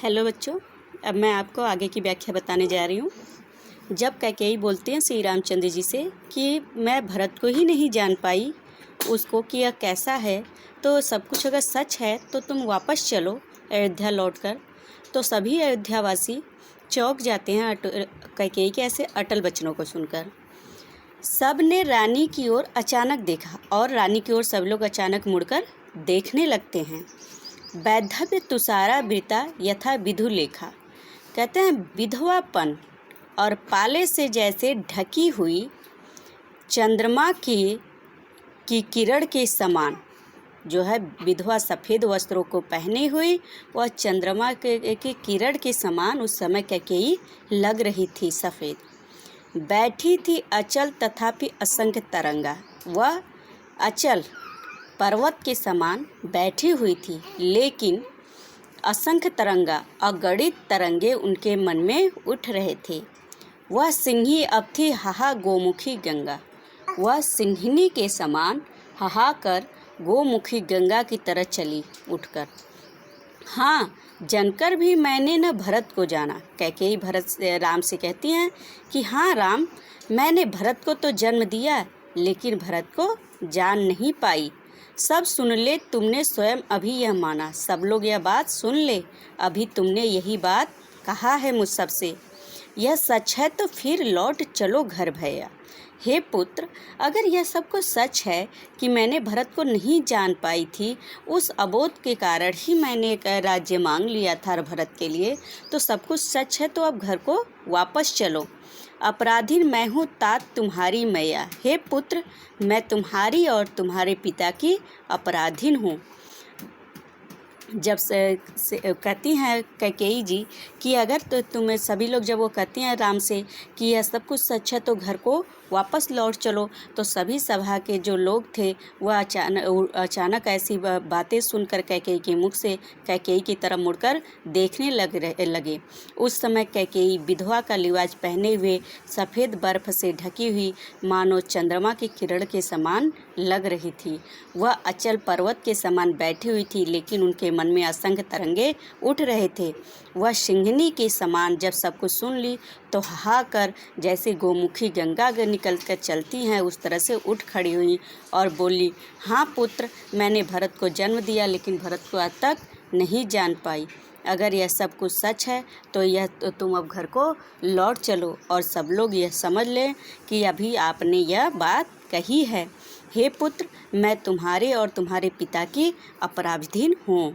Hello बच्चों, अब मैं आपको आगे की व्याख्या बताने जा रही हूँ। जब कैकेयी बोलते हैं श्री रामचंद्र जी से कि मैं भरत को ही नहीं जान पाई उसको कि यह कैसा है, तो सब कुछ अगर सच है तो तुम वापस चलो अयोध्या लौटकर। तो सभी अयोध्यावासी चौंक जाते हैं कैकेयी के ऐसे अटल वचनों को सुनकर। सब ने रानी की ओर अचानक देखा और रानी की ओर सब लोग अचानक मुड़कर देखने लगते हैं। वैधव्य तुषारा वृता यथा विधु लेखा, कहते हैं विधवापन और पाले से जैसे ढकी हुई चंद्रमा की किरण के समान। जो है विधवा सफ़ेद वस्त्रों को पहने हुई वह चंद्रमा के किरण के समान उस समय कैकेयी लग रही थी। सफ़ेद बैठी थी अचल तथापि असंख्य तरंगा। वह अचल पर्वत के समान बैठी हुई थी, लेकिन असंख्य तरंगा अगणित तरंगे उनके मन में उठ रहे थे। वह सिंही अब थी हाहा गोमुखी गंगा। वह सिंहिनी के समान हाहा कर गोमुखी गंगा की तरह चली उठकर। हाँ, जानकर भी मैंने न भरत को जाना। कैकेयी राम से कहती हैं कि हाँ राम, मैंने भरत को तो जन्म दिया, लेकिन भरत को जान नहीं पाई। सब सुन ले, तुमने स्वयं अभी यह माना। सब लोग यह बात सुन ले, अभी तुमने यही बात कहा है मुझ सबसे। यह सच है तो फिर लौट चलो घर भैया। हे पुत्र, अगर यह सब कुछ सच है कि मैंने भरत को नहीं जान पाई थी, उस अबोध के कारण ही मैंने एक राज्य मांग लिया था भरत के लिए, तो सब कुछ सच है तो अब घर को वापस चलो। अपराधीन मैं हूँ तात तुम्हारी मैया। हे पुत्र, मैं तुम्हारी और तुम्हारे पिता की अपराधीन हूँ। जब से कहती हैं कैकेयी जी कि अगर तो तुम्हें सभी लोग, जब वो कहती हैं राम से कि यह सब कुछ सच है तो घर को वापस लौट चलो, तो सभी सभा के जो लोग थे वह अचानक ऐसी बातें सुनकर कैकेयी के मुख से कैकेयी की तरफ मुड़कर देखने लगे। उस समय कैकेयी विधवा का लिबास पहने हुए सफ़ेद बर्फ से ढकी हुई मानो चंद्रमा की किरण के समान लग रही थी। वह अचल पर्वत के समान बैठी हुई थी, लेकिन उनके मन में असंख्य तरंगे उठ रहे थे। वह सिंहिनी के समान जब सब कुछ सुन ली तो हाहा कर जैसे गोमुखी गंगा निकल कर चलती हैं उस तरह से उठ खड़ी हुई और बोली, हाँ पुत्र, मैंने भरत को जन्म दिया, लेकिन भरत को आज तक नहीं जान पाई। अगर यह सब कुछ सच है तो तुम अब घर को लौट चलो और सब लोग यह समझ लें कि अभी आपने यह बात कही है। हे पुत्र, मैं तुम्हारे और तुम्हारे पिता की अपराधीन हूँ।